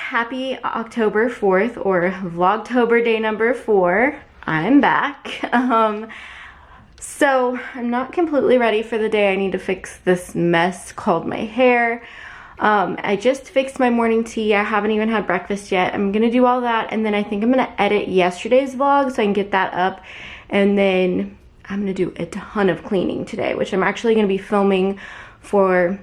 happy October 4th, or Vlogtober day number 4. I'm back. So I'm not completely ready for the day. I need to fix this mess called my hair. I just fixed my morning tea. I haven't even had breakfast yet. I'm gonna do all that, and then I think I'm gonna edit yesterday's vlog so I can get that up, and then I'm gonna do a ton of cleaning today, which I'm actually gonna be filming for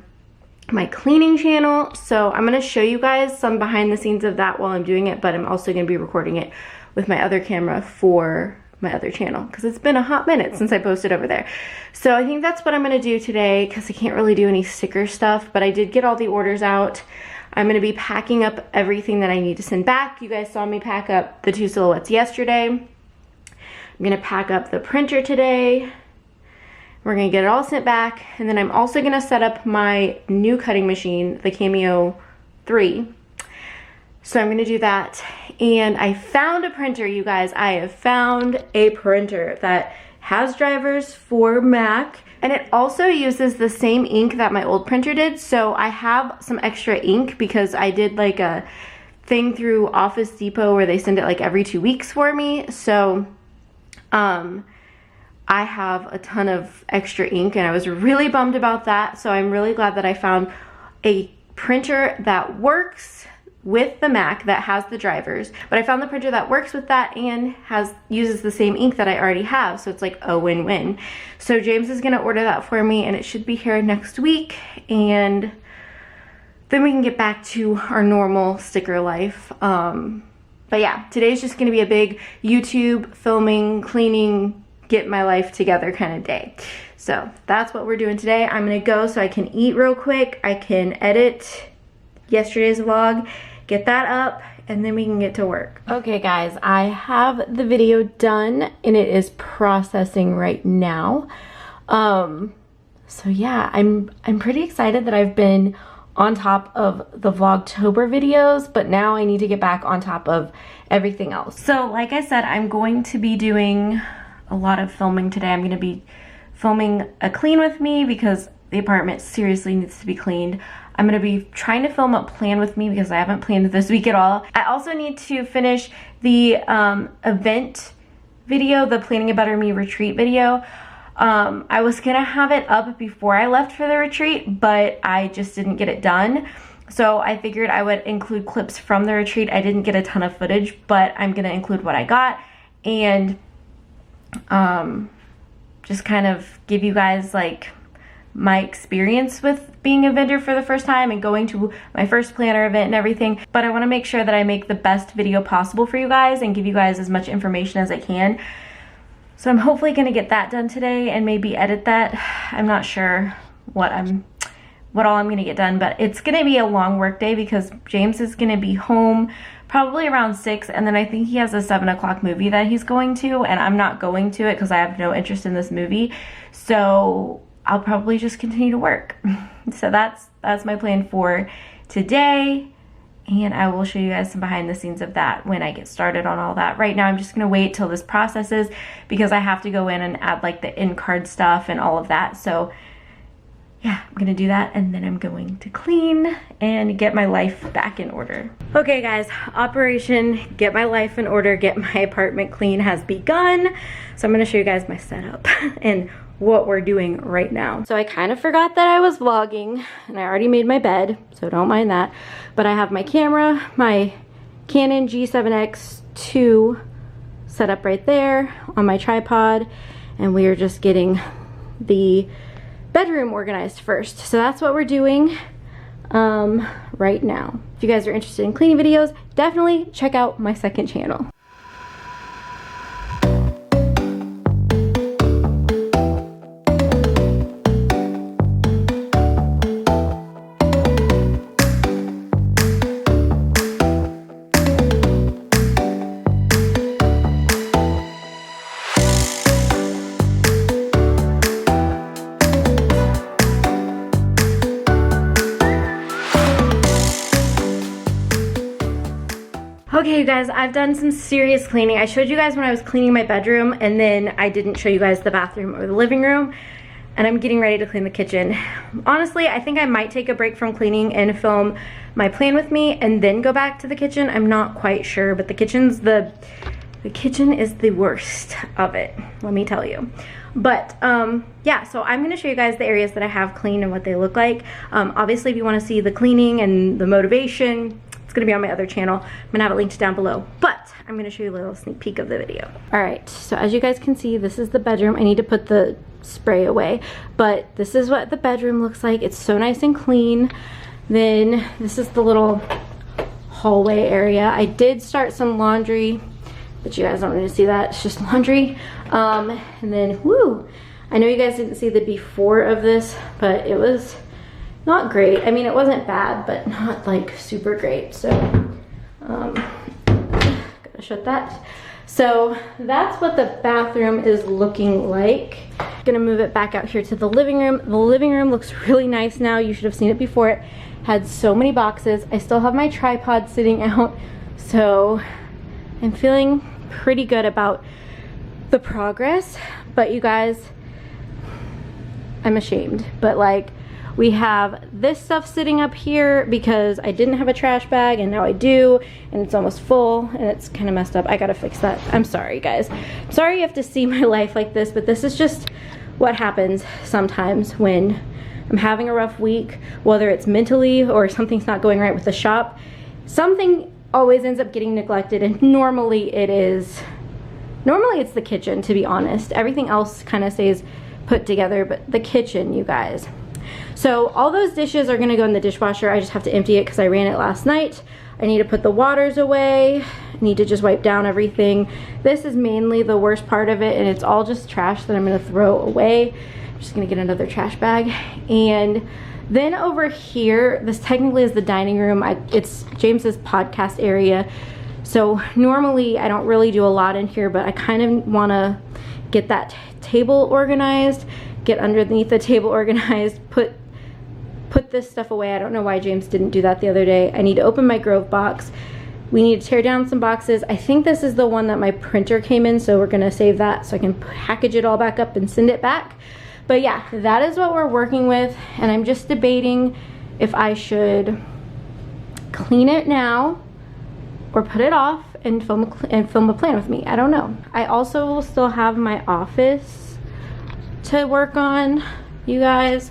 my cleaning channel. So I'm gonna show you guys some behind the scenes of that while I'm doing it, but I'm also gonna be recording it with my other camera for my other channel because it's been a hot minute since I posted over there. So I think that's what I'm gonna do today because I can't really do any sticker stuff, but I did get all the orders out. I'm gonna be packing up everything that I need to send back. You guys saw me pack up the 2 silhouettes yesterday. I'm gonna pack up the printer today. We're gonna get it all sent back, and then I'm also gonna set up my new cutting machine, the Cameo 3. So I'm gonna do that. And I found a printer, you guys. I have found a printer that has drivers for Mac, and it also uses the same ink that my old printer did. So I have some extra ink because I did like a thing through Office Depot where they send it like every 2 weeks for me. So I have a ton of extra ink, and I was really bummed about that. So I'm really glad that I found a printer that works with the Mac that has the drivers. But I found the printer that works with that and uses the same ink that I already have. So it's like a win-win. So James is gonna order that for me, and it should be here next week. And then we can get back to our normal sticker life. But yeah, today's just gonna be a big YouTube filming, cleaning, get my life together kind of day. So that's what we're doing today. I'm gonna go so I can eat real quick. I can edit yesterday's vlog, get that up, and then we can get to work. Okay guys, I have the video done and it is processing right now. So yeah, I'm pretty excited that I've been on top of the Vlogtober videos, but now I need to get back on top of everything else. So like I said, I'm going to be doing a lot of filming today. I'm gonna be filming a clean with me because the apartment seriously needs to be cleaned. I'm gonna be trying to film a plan with me because I haven't planned this week at all. I also need to finish the event video, the Planning a Better Me retreat video. I was gonna have it up before I left for the retreat, but I just didn't get it done. So I figured I would include clips from the retreat. I didn't get a ton of footage, but I'm gonna include what I got and just kind of give you guys like my experience with being a vendor for the first time and going to my first planner event and everything. But I want to make sure that I make the best video possible for you guys and give you guys as much information as I can. So I'm hopefully going to get that done today and maybe edit that. I'm not sure what all I'm going to get done, but it's going to be a long work day because James is going to be home probably around 6, and then I think he has a 7 o'clock movie that he's going to, and I'm not going to it because I have no interest in this movie. So I'll probably just continue to work. So that's my plan for today, and I will show you guys some behind the scenes of that when I get started on all that. Right now I'm just gonna wait till this processes because I have to go in and add like the in card stuff and all of that. So yeah, I'm gonna do that, and then I'm going to clean and get my life back in order. Okay guys, operation get my life in order, get my apartment clean has begun. So I'm gonna show you guys my setup and what we're doing right now. So I kind of forgot that I was vlogging, and I already made my bed, so don't mind that. But I have my camera, my Canon G7X II set up right there on my tripod, and we are just getting the bedroom organized first. So that's what we're doing right now. If you guys are interested in cleaning videos, definitely check out my second channel. Okay, you guys, I've done some serious cleaning. I showed you guys when I was cleaning my bedroom, and then I didn't show you guys the bathroom or the living room. and I'm getting ready to clean the kitchen. Honestly, I think I might take a break from cleaning and film my plan with me and then go back to the kitchen. I'm not quite sure, but the kitchen is the worst of it, let me tell you. But yeah, so I'm gonna show you guys the areas that I have cleaned and what they look like. Obviously, if you wanna see the cleaning and the motivation, it's gonna be on my other channel. I'm gonna have it linked down below, but I'm gonna show you a little sneak peek of the video. All right, so as you guys can see, this is the bedroom. I need to put the spray away, but this is what the bedroom looks like. It's so nice and clean. Then this is the little hallway area. I did start some laundry, but you guys don't need to see that. It's just laundry. And then, whoo, I know you guys didn't see the before of this, but it was not great. I mean, it wasn't bad, but not like super great. So, gotta shut that. So that's what the bathroom is looking like. Gonna move it back out here to the living room. The living room looks really nice now. You should have seen it before. It had so many boxes. I still have my tripod sitting out, so I'm feeling pretty good about the progress. But you guys, I'm ashamed, but like, we have this stuff sitting up here because I didn't have a trash bag and now I do, and it's almost full and it's kind of messed up. I gotta fix that. I'm sorry, guys. I'm sorry you have to see my life like this, but this is just what happens sometimes when I'm having a rough week, whether it's mentally or something's not going right with the shop. Something always ends up getting neglected, and normally it's the kitchen, to be honest. Everything else kind of stays put together, but the kitchen, you guys. So all those dishes are gonna go in the dishwasher. I just have to empty it because I ran it last night. I need to put the waters away. I need to just wipe down everything. This is mainly the worst part of it, and it's all just trash that I'm gonna throw away. I'm just gonna get another trash bag. And then over here, this technically is the dining room. It's James's podcast area. So normally I don't really do a lot in here, but I kind of wanna get that table organized, get underneath the table organized, put this stuff away. I don't know why James didn't do that the other day. I need to open my Grove box. We need to tear down some boxes. I think this is the one that my printer came in, so we're gonna save that so I can package it all back up and send it back. But yeah, that is what we're working with, and I'm just debating if I should clean it now or put it off and film a plan with me. I don't know. I also will still have my office to work on, you guys.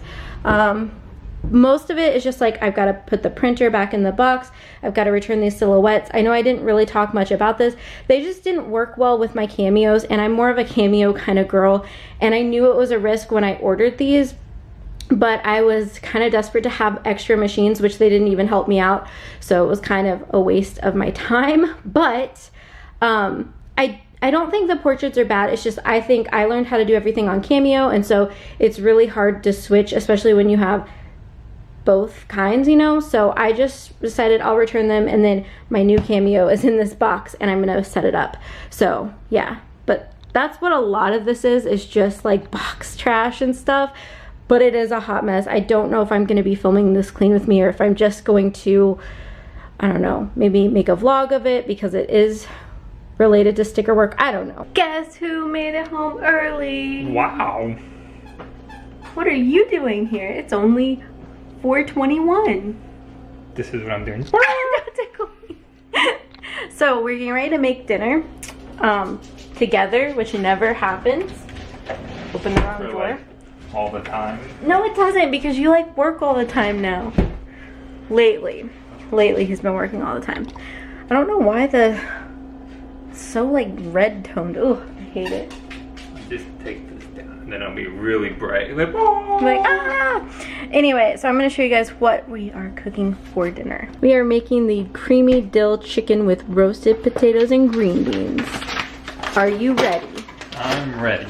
Most of it is just like, I've got to put the printer back in the box. I've got to return these silhouettes. I know I didn't really talk much about this. They just didn't work well with my cameos, and I'm more of a cameo kind of girl, and I knew it was a risk when I ordered these, but I was kind of desperate to have extra machines, which they didn't even help me out. So it was kind of a waste of my time. But I don't think the portraits are bad. It's just, I think I learned how to do everything on Cameo, and so it's really hard to switch, especially when you have both kinds, you know. So I just decided I'll return them, and then my new Cameo is in this box and I'm gonna set it up. So yeah, but that's what a lot of this is just like box trash and stuff. But it is a hot mess. I don't know if I'm gonna be filming this clean with me, or if I'm just going to, I don't know, maybe make a vlog of it because it is related to sticker work. I don't know. Guess who made it home early? Wow. What are you doing here? It's only 4:21. This is what I'm doing. Don't tickle me. So we're getting ready to make dinner together, which never happens. Open the wrong door. Like all the time. No, it doesn't, because you like work all the time now. Lately he's been working all the time. I don't know why it's so like red toned. Oh, I hate it. Just take this down, and then it'll be really bright. Like, oh. Like, ah! Anyway, so I'm gonna show you guys what we are cooking for dinner. We are making the creamy dill chicken with roasted potatoes and green beans. Are you ready? I'm ready.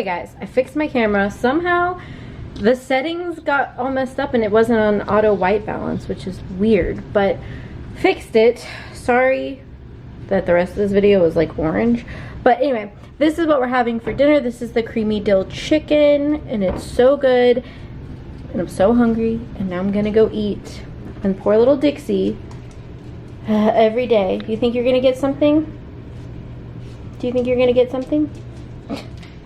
guys, I fixed my camera. Somehow the settings got all messed up and it wasn't on auto white balance, which is weird, but fixed it. Sorry that the rest of this video was like orange. But anyway, this is what we're having for dinner. This is the creamy dill chicken and it's so good. And I'm so hungry and now I'm gonna go eat. And poor little Dixie, every day. You think you're gonna get something? Do you think you're gonna get something?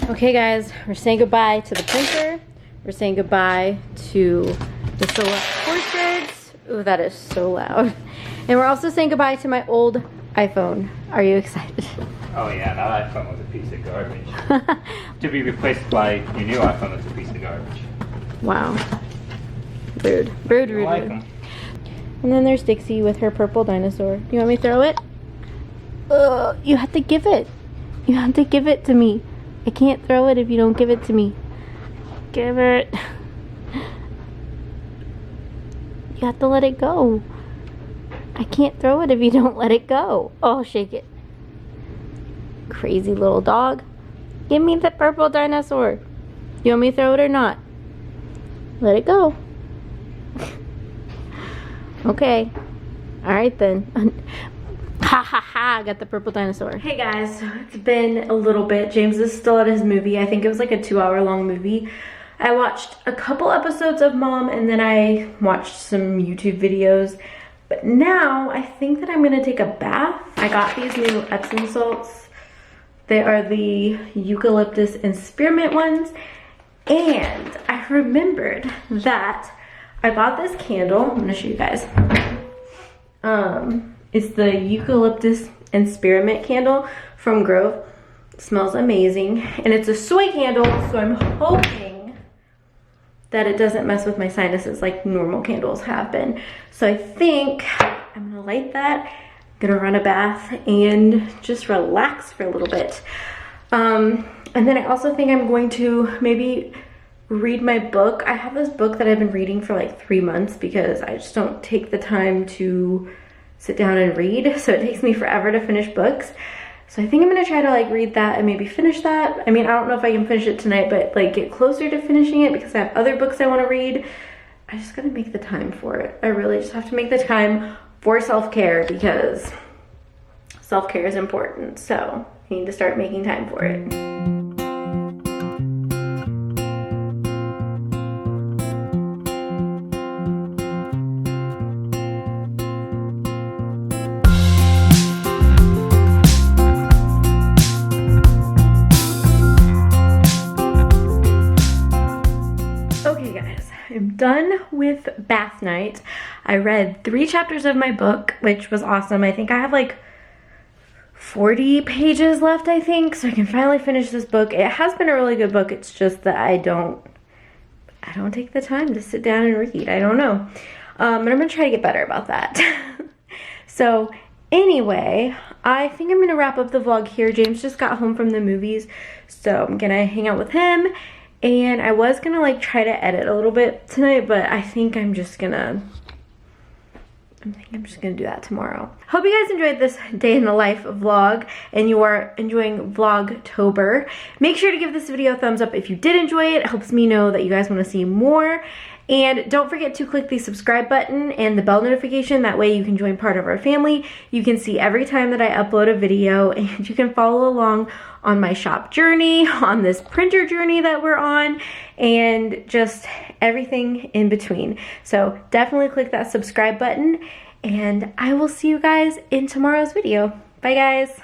Okay guys, we're saying goodbye to the printer. We're saying goodbye to the select portraits. Ooh, that is so loud. And we're also saying goodbye to my old iPhone. Are you excited? Oh yeah, that iPhone was a piece of garbage. To be replaced by your new iPhone that's a piece of garbage. Wow. Rude. Rude, rude, Like rude. 'em. And then there's Dixie with her purple dinosaur. You want me to throw it? You have to give it. You have to give it to me. I can't throw it if you don't give it to me. Give it. You have to let it go. I can't throw it if you don't let it go. Oh, shake it. Crazy little dog. Give me the purple dinosaur. You want me to throw it or not? Let it go. Okay. Alright then. Ha ha ha, I got the purple dinosaur. Hey guys, so it's been a little bit. James is still at his movie. I think it was like a 2-hour long movie. I watched a couple episodes of Mom and then I watched some YouTube videos. But now I think that I'm gonna take a bath. I got these new Epsom salts. They are the eucalyptus and spearmint ones. And I remembered that I bought this candle. I'm gonna show you guys. It's the eucalyptus and spearmint candle from Grove. It smells amazing. And it's a soy candle, so I'm hoping that it doesn't mess with my sinuses like normal candles have been. So I think I'm gonna light that, gonna run a bath and just relax for a little bit. And then I also think I'm going to maybe read my book. I have this book that I've been reading for like 3 months because I just don't take the time to sit down and read. So it takes me forever to finish books. So I think I'm gonna try to like read that and maybe finish that. I mean, I don't know if I can finish it tonight, but like get closer to finishing it because I have other books I wanna read. I just gotta make the time for it. I really just have to make the time for self-care because self-care is important. So I need to start making time for it. I'm done with bath night. I read 3 chapters of my book, which was awesome. I think I have like 40 pages left, I think, so I can finally finish this book. It has been a really good book. It's just that I don't take the time to sit down and read. I don't know. But I'm gonna try to get better about that. So anyway, I think I'm gonna wrap up the vlog here. James just got home from the movies, so I'm gonna hang out with him. And I was gonna like try to edit a little bit tonight, but I think I'm just gonna do that tomorrow. Hope you guys enjoyed this day in the life vlog and you are enjoying Vlogtober. Make sure to give this video a thumbs up if you did enjoy it. It helps me know that you guys want to see more. And don't forget to click the subscribe button and the bell notification. That way you can join part of our family. You can see every time that I upload a video and you can follow along on my shop journey, on this printer journey that we're on, and just everything in between. So definitely click that subscribe button and I will see you guys in tomorrow's video. Bye guys.